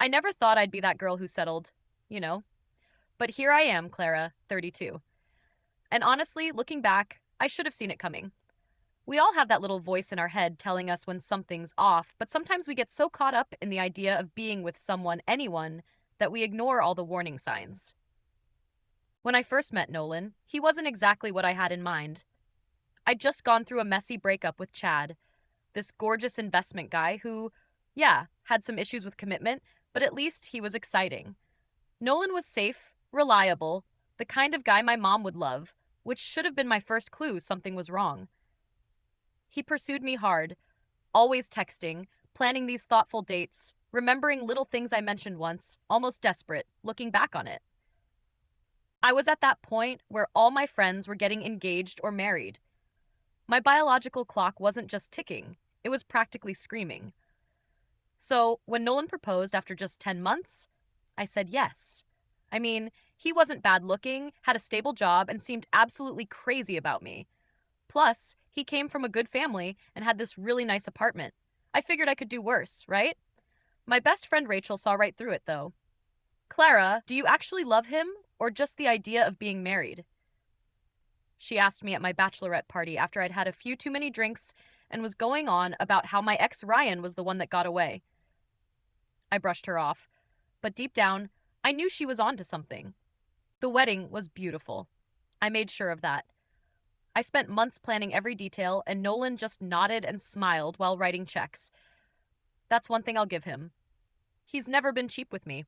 I never thought I'd be that girl who settled, you know. But here I am, Clara, 32. And honestly, looking back, I should have seen it coming. We all have that little voice in our head telling us when something's off, but sometimes we get so caught up in the idea of being with someone, anyone, that we ignore all the warning signs. When I first met Nolan, he wasn't exactly what I had in mind. I'd just gone through a messy breakup with Chad, this gorgeous investment guy who, yeah, had some issues with commitment, but at least he was exciting. Nolan was safe, reliable, the kind of guy my mom would love, which should have been my first clue something was wrong. He pursued me hard, always texting, planning these thoughtful dates, remembering little things I mentioned once, almost desperate, looking back on it. I was at that point where all my friends were getting engaged or married. My biological clock wasn't just ticking, it was practically screaming. So, when Nolan proposed after just 10 months, I said yes. I mean, he wasn't bad looking, had a stable job, and seemed absolutely crazy about me. Plus, he came from a good family and had this really nice apartment. I figured I could do worse, right? My best friend Rachel saw right through it, though. Clara, do you actually love him, or just the idea of being married? She asked me at my bachelorette party after I'd had a few too many drinks and was going on about how my ex Ryan was the one that got away. I brushed her off, but deep down, I knew she was onto something. The wedding was beautiful. I made sure of that. I spent months planning every detail, and Nolan just nodded and smiled while writing checks. That's one thing I'll give him. He's never been cheap with me.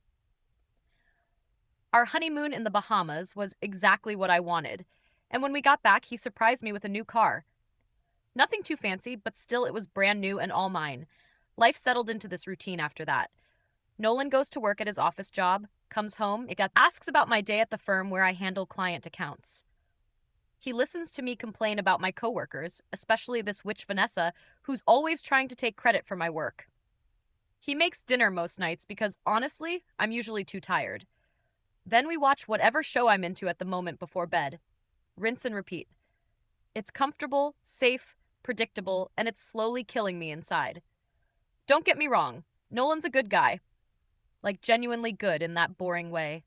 Our honeymoon in the Bahamas was exactly what I wanted, and when we got back, he surprised me with a new car. Nothing too fancy, but still it was brand new and all mine. Life settled into this routine after that. Nolan goes to work at his office job, comes home, asks about my day at the firm where I handle client accounts. He listens to me complain about my coworkers, especially this witch Vanessa, who's always trying to take credit for my work. He makes dinner most nights because, honestly, I'm usually too tired. Then we watch whatever show I'm into at the moment before bed. Rinse and repeat. It's comfortable, safe, predictable, and it's slowly killing me inside. Don't get me wrong, Nolan's a good guy. Like genuinely good in that boring way.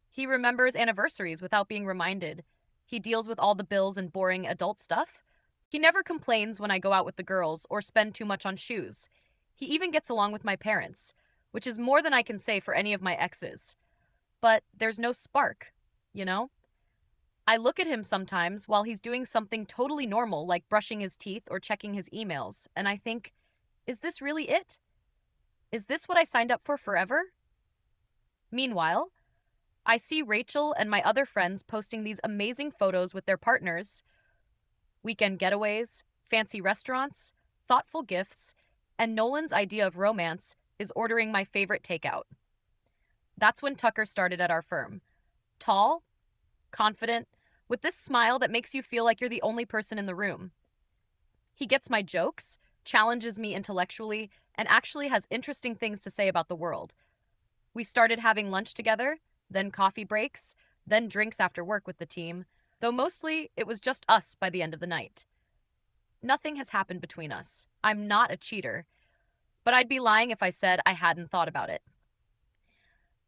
He remembers anniversaries without being reminded. He deals with all the bills and boring adult stuff. He never complains when I go out with the girls or spend too much on shoes. He even gets along with my parents, which is more than I can say for any of my exes. But there's no spark, you know? I look at him sometimes while he's doing something totally normal, like brushing his teeth or checking his emails, and I think, is this really it? Is this what I signed up for forever? Meanwhile, I see Rachel and my other friends posting these amazing photos with their partners, weekend getaways, fancy restaurants, thoughtful gifts, and Nolan's idea of romance is ordering my favorite takeout. That's when Tucker started at our firm. Tall, confident, with this smile that makes you feel like you're the only person in the room. He gets my jokes, challenges me intellectually, and actually has interesting things to say about the world. We started having lunch together, then coffee breaks, then drinks after work with the team, though mostly it was just us by the end of the night. Nothing has happened between us. I'm not a cheater, but I'd be lying if I said I hadn't thought about it.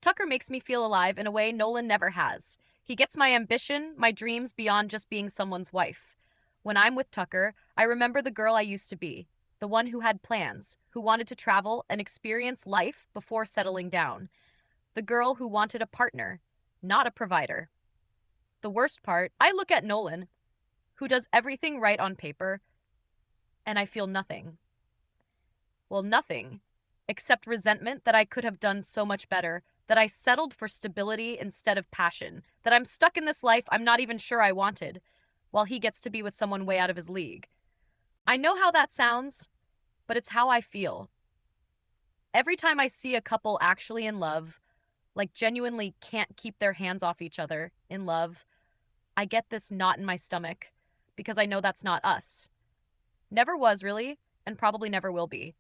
Tucker makes me feel alive in a way Nolan never has. He gets my ambition, my dreams beyond just being someone's wife. When I'm with Tucker, I remember the girl I used to be, the one who had plans, who wanted to travel and experience life before settling down. The girl who wanted a partner, not a provider. The worst part, I look at Nolan, who does everything right on paper, and I feel nothing. Well, nothing, except resentment that I could have done so much better, that I settled for stability instead of passion, that I'm stuck in this life I'm not even sure I wanted, while he gets to be with someone way out of his league. I know how that sounds, but it's how I feel. Every time I see a couple actually in love, like genuinely can't keep their hands off each other in love, I get this knot in my stomach because I know that's not us. Never was, really, and probably never will be.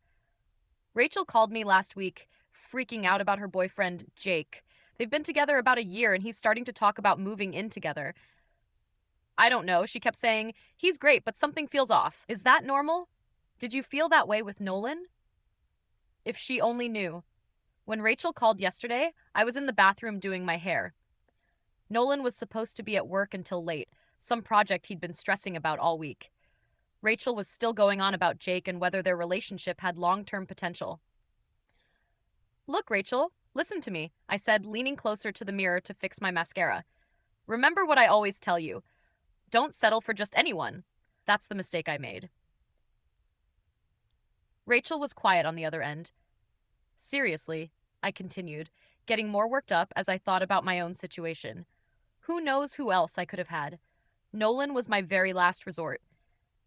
Rachel called me last week, freaking out about her boyfriend, Jake. They've been together about a year and he's starting to talk about moving in together. I don't know, she kept saying, he's great, but something feels off. Is that normal? Did you feel that way with Nolan? If she only knew. When Rachel called yesterday, I was in the bathroom doing my hair. Nolan was supposed to be at work until late, some project he'd been stressing about all week. Rachel was still going on about Jake and whether their relationship had long-term potential. Look, Rachel, listen to me, I said, leaning closer to the mirror to fix my mascara. Remember what I always tell you. Don't settle for just anyone. That's the mistake I made. Rachel was quiet on the other end. Seriously, I continued, getting more worked up as I thought about my own situation. Who knows who else I could have had? Nolan was my very last resort.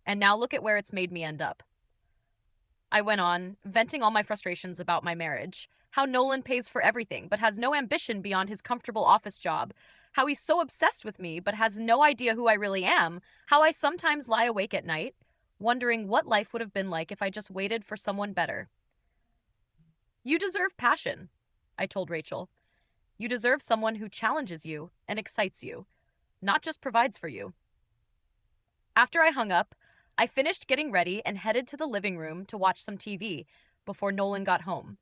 And now look at where it's made me end up. I went on, venting all my frustrations about my marriage, how Nolan pays for everything but has no ambition beyond his comfortable office job, how he's so obsessed with me but has no idea who I really am, how I sometimes lie awake at night, wondering what life would have been like if I just waited for someone better. You deserve passion, I told Rachel. You deserve someone who challenges you and excites you, not just provides for you. After I hung up, I finished getting ready and headed to the living room to watch some TV before Nolan got home.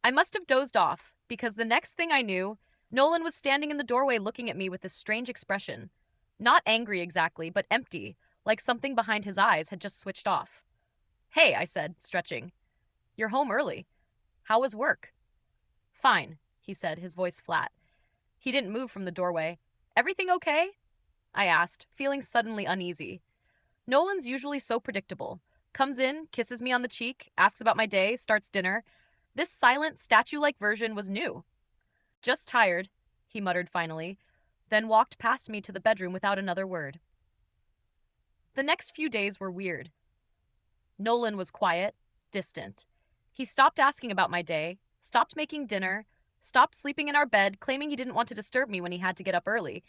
I must have dozed off because the next thing I knew, Nolan was standing in the doorway looking at me with this strange expression. Not angry exactly, but empty, like something behind his eyes had just switched off. Hey, I said, stretching. You're home early. How was work? Fine, he said, his voice flat. He didn't move from the doorway. Everything okay? I asked, feeling suddenly uneasy. Nolan's usually so predictable. Comes in, kisses me on the cheek, asks about my day, starts dinner. This silent, statue-like version was new. Just tired, he muttered finally, then walked past me to the bedroom without another word. The next few days were weird. Nolan was quiet, distant. He stopped asking about my day, stopped making dinner, stopped sleeping in our bed, claiming he didn't want to disturb me when he had to get up early.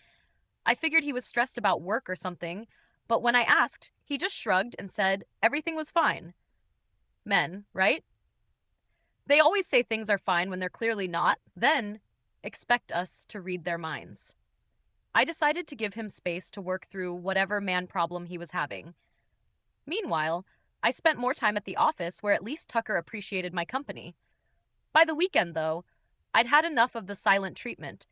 I figured he was stressed about work or something, but when I asked, he just shrugged and said everything was fine. Men, right? They always say things are fine when they're clearly not, then expect us to read their minds. I decided to give him space to work through whatever man problem he was having. Meanwhile, I spent more time at the office where at least Tucker appreciated my company. By the weekend, though, I'd had enough of the silent treatment.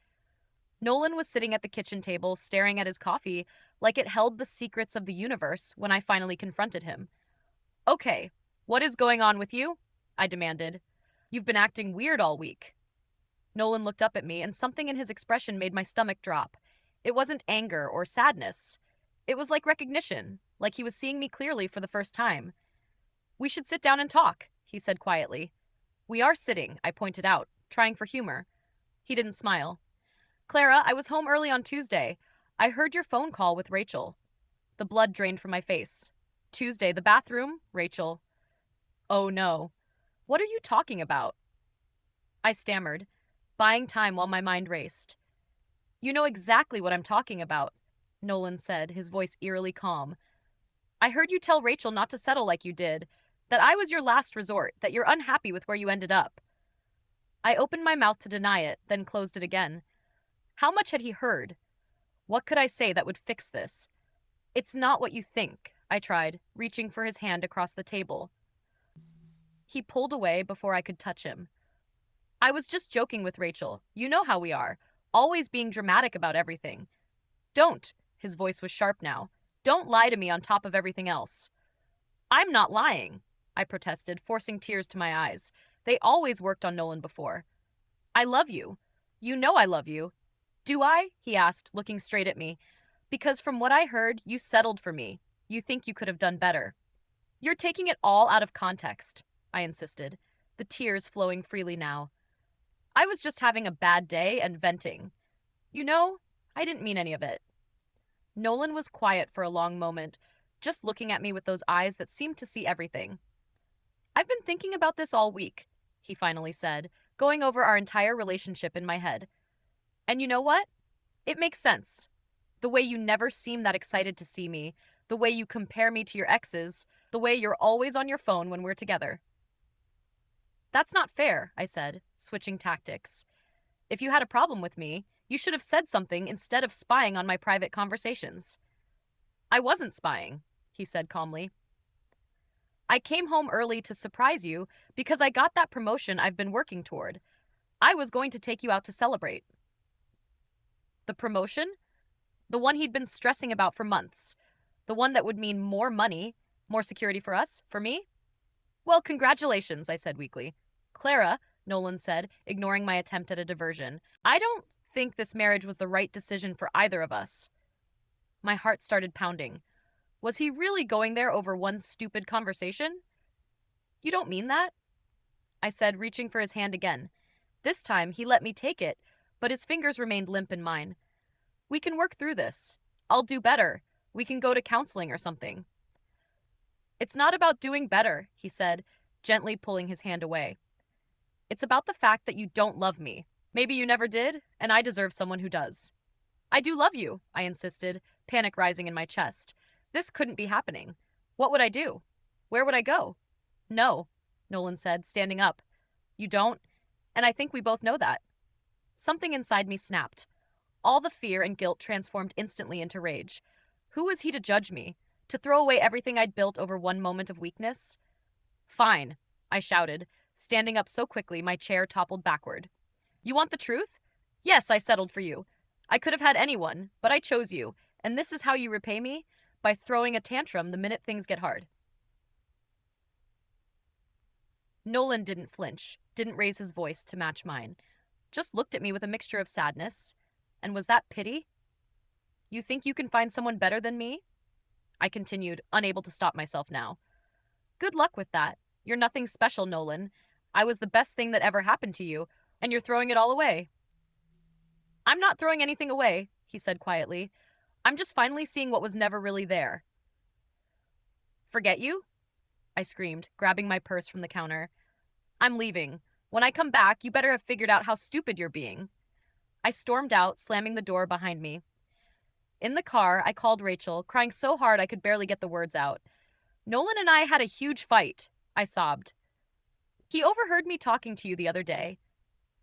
Nolan was sitting at the kitchen table staring at his coffee like it held the secrets of the universe when I finally confronted him. Okay, what is going on with you? I demanded. You've been acting weird all week. Nolan looked up at me, and something in his expression made my stomach drop. It wasn't anger or sadness. It was like recognition, like he was seeing me clearly for the first time. We should sit down and talk, he said quietly. We are sitting, I pointed out, trying for humor. He didn't smile. Clara, I was home early on Tuesday. I heard your phone call with Rachel. The blood drained from my face. Tuesday, the bathroom? Rachel. Oh no. What are you talking about? I stammered, buying time while my mind raced. You know exactly what I'm talking about, Nolan said, his voice eerily calm. I heard you tell Rachel not to settle like you did, that I was your last resort, that you're unhappy with where you ended up. I opened my mouth to deny it, then closed it again. How much had he heard? What could I say that would fix this? It's not what you think, I tried, reaching for his hand across the table. He pulled away before I could touch him. I was just joking with Rachel. You know how we are, always being dramatic about everything. Don't, his voice was sharp now. Don't lie to me on top of everything else. I'm not lying, I protested, forcing tears to my eyes. They always worked on Nolan before. I love you. You know I love you. Do I? He asked, looking straight at me. Because from what I heard, you settled for me. You think you could have done better. You're taking it all out of context, I insisted, the tears flowing freely now. I was just having a bad day and venting. You know, I didn't mean any of it. Nolan was quiet for a long moment, just looking at me with those eyes that seemed to see everything. I've been thinking about this all week, he finally said, going over our entire relationship in my head. And you know what? It makes sense. The way you never seem that excited to see me, the way you compare me to your exes, the way you're always on your phone when we're together. That's not fair, I said, switching tactics. If you had a problem with me, you should have said something instead of spying on my private conversations. I wasn't spying, he said calmly. I came home early to surprise you because I got that promotion I've been working toward. I was going to take you out to celebrate. The promotion? The one he'd been stressing about for months. The one that would mean more money, more security for us, for me? Well, congratulations, I said weakly. Clara, Nolan said, ignoring my attempt at a diversion, I don't think this marriage was the right decision for either of us. My heart started pounding. Was he really going there over one stupid conversation? You don't mean that? I said, reaching for his hand again. This time, he let me take it, but his fingers remained limp in mine. We can work through this. I'll do better. We can go to counseling or something. It's not about doing better, he said, gently pulling his hand away. It's about the fact that you don't love me. Maybe you never did, and I deserve someone who does. I do love you, I insisted, panic rising in my chest. This couldn't be happening. What would I do? Where would I go? No, Nolan said, standing up. You don't, and I think we both know that. Something inside me snapped. All the fear and guilt transformed instantly into rage. Who was he to judge me? To throw away everything I'd built over one moment of weakness? Fine, I shouted, standing up so quickly my chair toppled backward. You want the truth? Yes, I settled for you. I could have had anyone, but I chose you, and this is how you repay me? By throwing a tantrum the minute things get hard. Nolan didn't flinch, didn't raise his voice to match mine, just looked at me with a mixture of sadness. And was that pity? You think you can find someone better than me? I continued, unable to stop myself now. Good luck with that. You're nothing special, Nolan. I was the best thing that ever happened to you, and you're throwing it all away. I'm not throwing anything away, he said quietly. I'm just finally seeing what was never really there. Forget you? I screamed, grabbing my purse from the counter. I'm leaving. When I come back, you better have figured out how stupid you're being. I stormed out, slamming the door behind me. In the car, I called Rachel, crying so hard I could barely get the words out. Nolan and I had a huge fight, I sobbed. He overheard me talking to you the other day.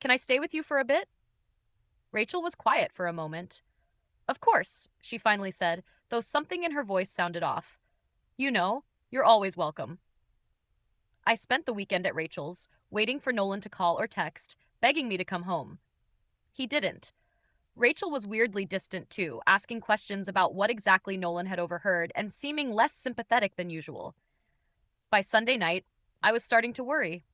Can I stay with you for a bit? Rachel was quiet for a moment. Of course, she finally said, though something in her voice sounded off. You know, you're always welcome. I spent the weekend at Rachel's, waiting for Nolan to call or text, begging me to come home. He didn't. Rachel was weirdly distant too, asking questions about what exactly Nolan had overheard and seeming less sympathetic than usual. By Sunday night, I was starting to worry.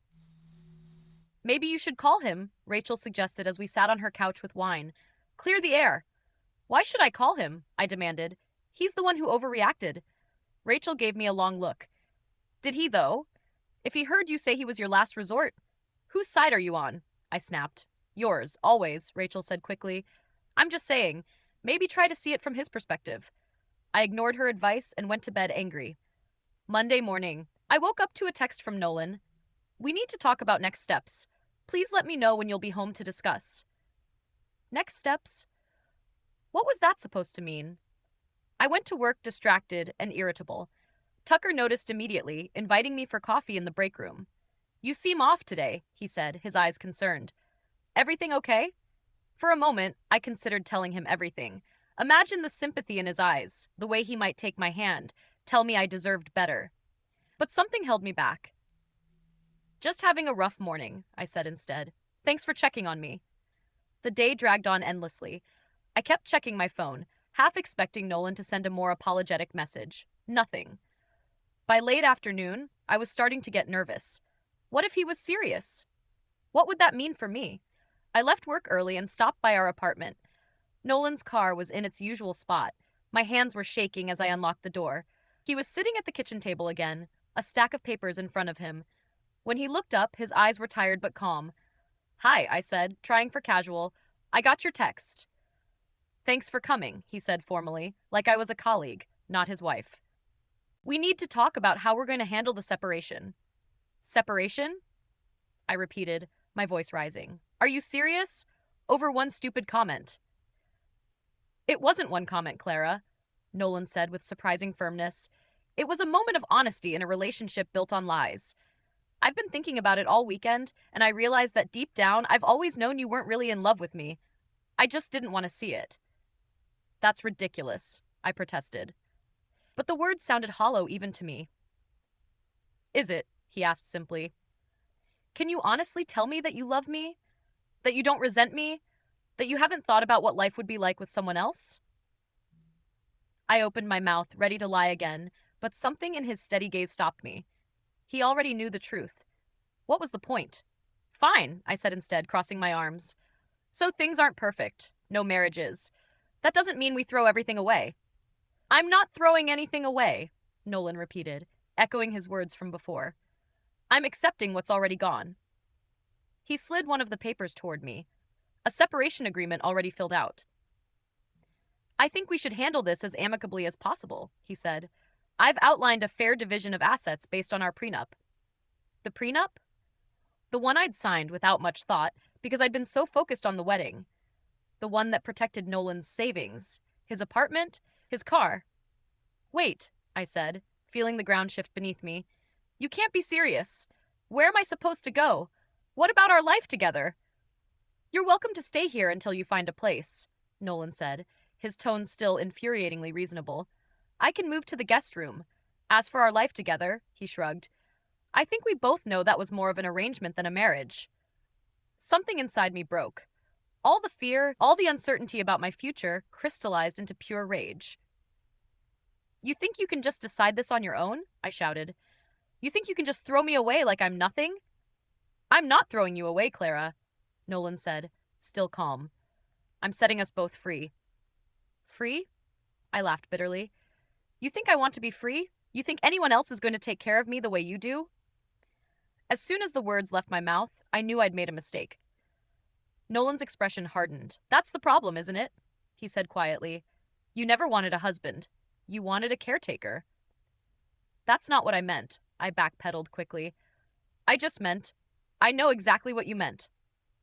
Maybe you should call him, Rachel suggested as we sat on her couch with wine. Clear the air. Why should I call him? I demanded. He's the one who overreacted. Rachel gave me a long look. Did he, though? If he heard you say he was your last resort, whose side are you on? I snapped. Yours, always, Rachel said quickly. I'm just saying, maybe try to see it from his perspective. I ignored her advice and went to bed angry. Monday morning, I woke up to a text from Nolan. We need to talk about next steps. Please let me know when you'll be home to discuss. Next steps? What was that supposed to mean? I went to work distracted and irritable. Tucker noticed immediately, inviting me for coffee in the break room. You seem off today, he said, his eyes concerned. Everything okay? For a moment, I considered telling him everything. Imagine the sympathy in his eyes, the way he might take my hand, tell me I deserved better. But something held me back. Just having a rough morning, I said instead. Thanks for checking on me. The day dragged on endlessly. I kept checking my phone, half expecting Nolan to send a more apologetic message. Nothing. By late afternoon, I was starting to get nervous. What if he was serious? What would that mean for me? I left work early and stopped by our apartment. Nolan's car was in its usual spot. My hands were shaking as I unlocked the door. He was sitting at the kitchen table again, a stack of papers in front of him. When he looked up, his eyes were tired but calm. Hi, I said, trying for casual. I got your text. Thanks for coming, he said formally, like I was a colleague, not his wife. We need to talk about how we're going to handle the separation. Separation? I repeated, my voice rising. Are you serious? Over one stupid comment. It wasn't one comment, Clara, Nolan said with surprising firmness. It was a moment of honesty in a relationship built on lies. I've been thinking about it all weekend, and I realized that deep down, I've always known you weren't really in love with me. I just didn't want to see it. That's ridiculous, I protested. But the words sounded hollow even to me. Is it? He asked simply. Can you honestly tell me that you love me? That you don't resent me? That you haven't thought about what life would be like with someone else? I opened my mouth, ready to lie again, but something in his steady gaze stopped me. He already knew the truth. What was the point? Fine, I said instead, crossing my arms. So things aren't perfect. No marriage is. That doesn't mean we throw everything away. I'm not throwing anything away, Nolan repeated, echoing his words from before. I'm accepting what's already gone. He slid one of the papers toward me, a separation agreement already filled out. I think we should handle this as amicably as possible, he said. I've outlined a fair division of assets based on our prenup. The prenup? The one I'd signed without much thought because I'd been so focused on the wedding. The one that protected Nolan's savings, his apartment, his car. Wait, I said, feeling the ground shift beneath me. You can't be serious. Where am I supposed to go? What about our life together? You're welcome to stay here until you find a place, Nolan said, his tone still infuriatingly reasonable. I can move to the guest room. As for our life together, he shrugged. I think we both know that was more of an arrangement than a marriage. Something inside me broke. All the fear, all the uncertainty about my future crystallized into pure rage. You think you can just decide this on your own? I shouted. You think you can just throw me away like I'm nothing? I'm not throwing you away, Clara, Nolan said, still calm. I'm setting us both free. Free? I laughed bitterly. You think I want to be free? You think anyone else is going to take care of me the way you do? As soon as the words left my mouth, I knew I'd made a mistake. Nolan's expression hardened. That's the problem, isn't it? He said quietly. You never wanted a husband. You wanted a caretaker. That's not what I meant, I backpedaled quickly. I just meant, I know exactly what you meant.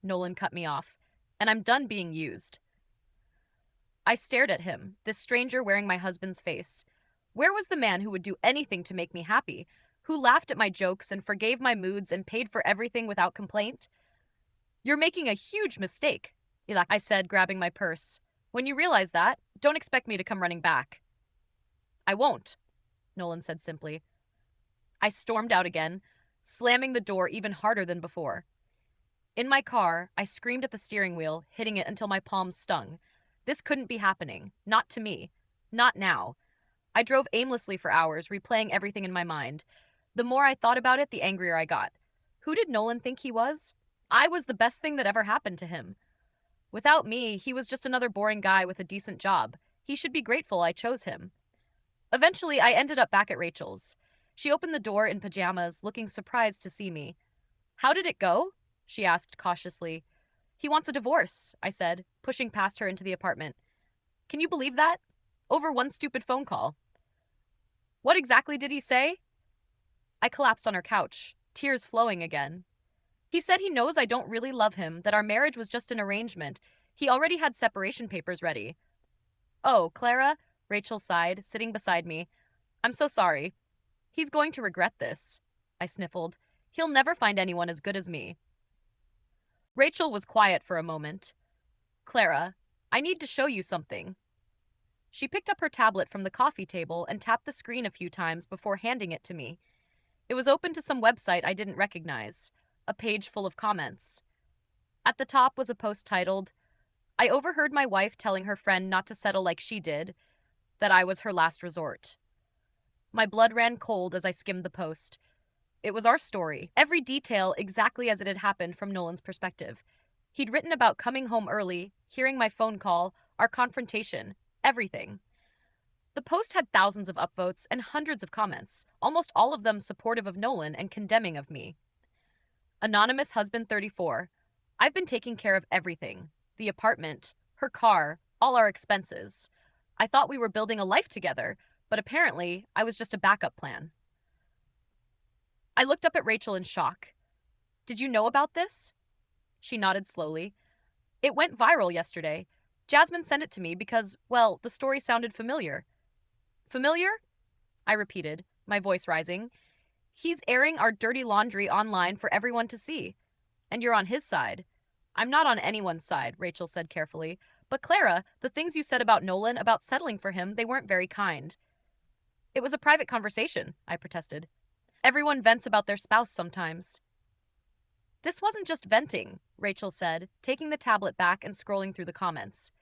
Nolan cut me off, and I'm done being used. I stared at him, this stranger wearing my husband's face. Where was the man who would do anything to make me happy, who laughed at my jokes and forgave my moods and paid for everything without complaint? You're making a huge mistake, I said, grabbing my purse. When you realize that, don't expect me to come running back. I won't, Nolan said simply. I stormed out again, slamming the door even harder than before. In my car, I screamed at the steering wheel, hitting it until my palms stung. This couldn't be happening. Not to me. Not now. I drove aimlessly for hours, replaying everything in my mind. The more I thought about it, the angrier I got. Who did Nolan think he was? I was the best thing that ever happened to him. Without me, he was just another boring guy with a decent job. He should be grateful I chose him. Eventually, I ended up back at Rachel's. She opened the door in pajamas, looking surprised to see me. How did it go? She asked cautiously. He wants a divorce, I said, pushing past her into the apartment. Can you believe that? Over one stupid phone call. What exactly did he say? I collapsed on her couch, tears flowing again. He said he knows I don't really love him, that our marriage was just an arrangement. He already had separation papers ready. Oh, Clara, Rachel sighed, sitting beside me. I'm so sorry. He's going to regret this, I sniffled. He'll never find anyone as good as me. Rachel was quiet for a moment. Clara, I need to show you something. She picked up her tablet from the coffee table and tapped the screen a few times before handing it to me. It was open to some website I didn't recognize, a page full of comments. At the top was a post titled, I overheard my wife telling her friend not to settle like she did, that I was her last resort. My blood ran cold as I skimmed the post. It was our story, every detail exactly as it had happened from Nolan's perspective. He'd written about coming home early, hearing my phone call, our confrontation, everything. The post had thousands of upvotes and hundreds of comments, almost all of them supportive of Nolan and condemning of me. Anonymous husband 34. I've been taking care of everything. The apartment, her car, all our expenses. I thought we were building a life together, but apparently I was just a backup plan. I looked up at Rachel in shock. Did you know about this? She nodded slowly. It went viral yesterday. Jasmine sent it to me because, well, the story sounded familiar. Familiar? I repeated, my voice rising. He's airing our dirty laundry online for everyone to see. And you're on his side. I'm not on anyone's side, Rachel said carefully. But Clara, the things you said about Nolan, about settling for him, they weren't very kind. It was a private conversation, I protested. Everyone vents about their spouse sometimes. This wasn't just venting, Rachel said, taking the tablet back and scrolling through the comments.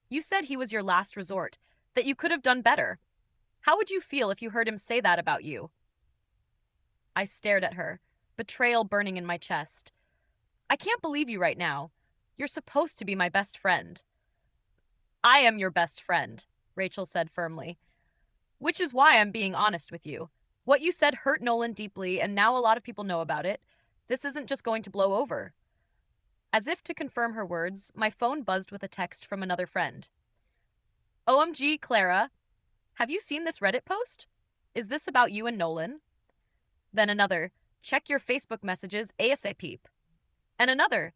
You said he was your last resort, that you could have done better. How would you feel if you heard him say that about you? I stared at her, betrayal burning in my chest. I can't believe you right now. You're supposed to be my best friend. I am your best friend, Rachel said firmly. Which is why I'm being honest with you. What you said hurt Nolan deeply, and now a lot of people know about it. This isn't just going to blow over. As if to confirm her words, my phone buzzed with a text from another friend. OMG, Clara, have you seen this Reddit post? Is this about you and Nolan? Then another, check your Facebook messages ASAP. And another,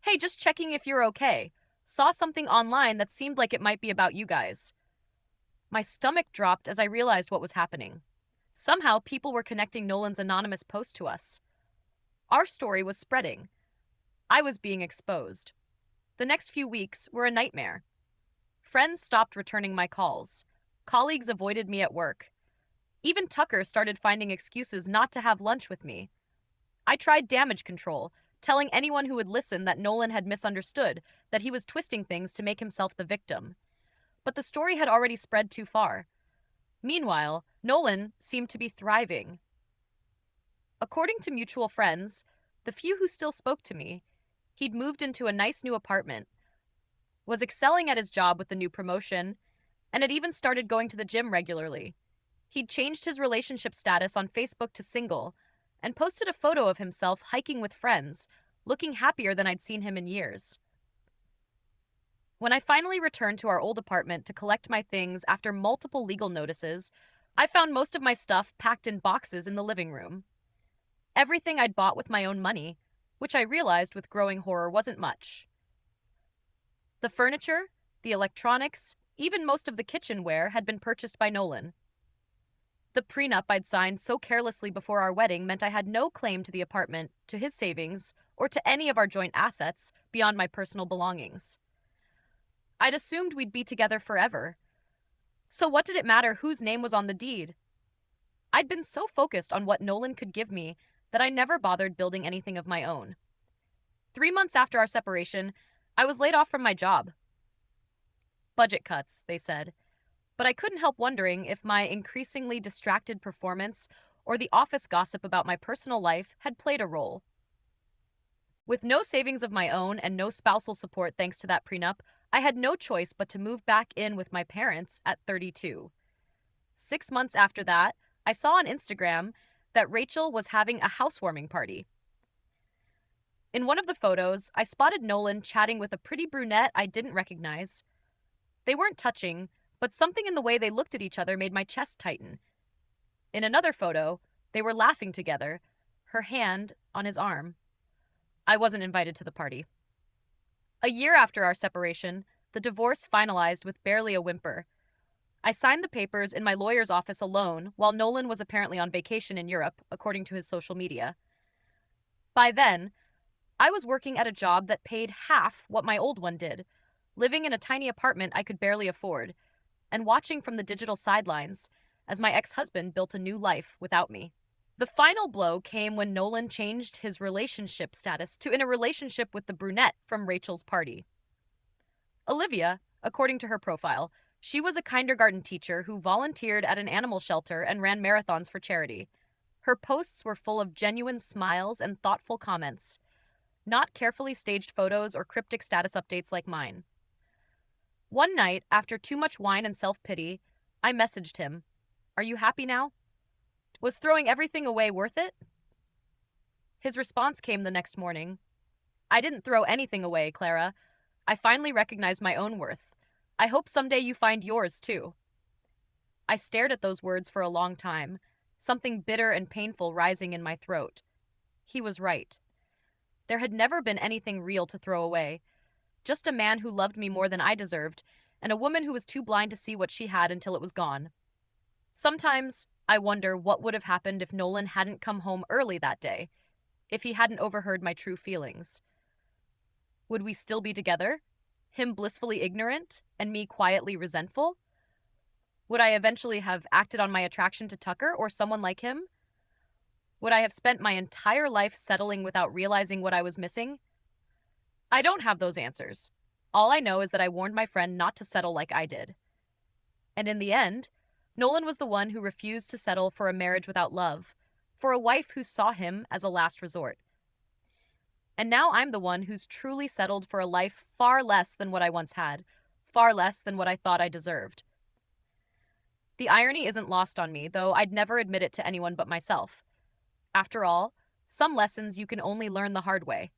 hey, just checking if you're okay. Saw something online that seemed like it might be about you guys. My stomach dropped as I realized what was happening. Somehow, people were connecting Nolan's anonymous post to us. Our story was spreading. I was being exposed. The next few weeks were a nightmare. Friends stopped returning my calls. Colleagues avoided me at work. Even Tucker started finding excuses not to have lunch with me. I tried damage control, telling anyone who would listen that Nolan had misunderstood, that he was twisting things to make himself the victim. But the story had already spread too far. Meanwhile, Nolan seemed to be thriving. According to mutual friends, the few who still spoke to me, he'd moved into a nice new apartment, was excelling at his job with the new promotion, and had even started going to the gym regularly. He'd changed his relationship status on Facebook to single and posted a photo of himself hiking with friends, looking happier than I'd seen him in years. When I finally returned to our old apartment to collect my things after multiple legal notices, I found most of my stuff packed in boxes in the living room. Everything I'd bought with my own money, which I realized with growing horror wasn't much. The furniture, the electronics, even most of the kitchenware had been purchased by Nolan. The prenup I'd signed so carelessly before our wedding meant I had no claim to the apartment, to his savings, or to any of our joint assets beyond my personal belongings. I'd assumed we'd be together forever. So what did it matter whose name was on the deed? I'd been so focused on what Nolan could give me that I never bothered building anything of my own. 3 months after our separation, I was laid off from my job. Budget cuts, they said. But I couldn't help wondering if my increasingly distracted performance or the office gossip about my personal life had played a role. With no savings of my own and no spousal support thanks to that prenup, I had no choice but to move back in with my parents at 32. 6 months after that, I saw on Instagram that Rachel was having a housewarming party. In one of the photos, I spotted Nolan chatting with a pretty brunette I didn't recognize. They weren't touching, but something in the way they looked at each other made my chest tighten. In another photo, they were laughing together, her hand on his arm. I wasn't invited to the party. A year after our separation, the divorce finalized with barely a whimper. I signed the papers in my lawyer's office alone while Nolan was apparently on vacation in Europe, according to his social media. By then, I was working at a job that paid half what my old one did, living in a tiny apartment I could barely afford, and watching from the digital sidelines as my ex-husband built a new life without me. The final blow came when Nolan changed his relationship status to in a relationship with the brunette from Rachel's party. Olivia, according to her profile, she was a kindergarten teacher who volunteered at an animal shelter and ran marathons for charity. Her posts were full of genuine smiles and thoughtful comments, not carefully staged photos or cryptic status updates like mine. One night, after too much wine and self-pity, I messaged him, "Are you happy now? Was throwing everything away worth it?" His response came the next morning. "I didn't throw anything away, Clara. I finally recognized my own worth. I hope someday you find yours, too." I stared at those words for a long time, something bitter and painful rising in my throat. He was right. There had never been anything real to throw away. Just a man who loved me more than I deserved, and a woman who was too blind to see what she had until it was gone. Sometimes I wonder what would have happened if Nolan hadn't come home early that day, if he hadn't overheard my true feelings. Would we still be together? Him blissfully ignorant, and me quietly resentful? Would I eventually have acted on my attraction to Tucker or someone like him? Would I have spent my entire life settling without realizing what I was missing? I don't have those answers. All I know is that I warned my friend not to settle like I did. And in the end, Nolan was the one who refused to settle for a marriage without love, for a wife who saw him as a last resort. And now I'm the one who's truly settled for a life far less than what I once had, far less than what I thought I deserved. The irony isn't lost on me, though I'd never admit it to anyone but myself. After all, some lessons you can only learn the hard way.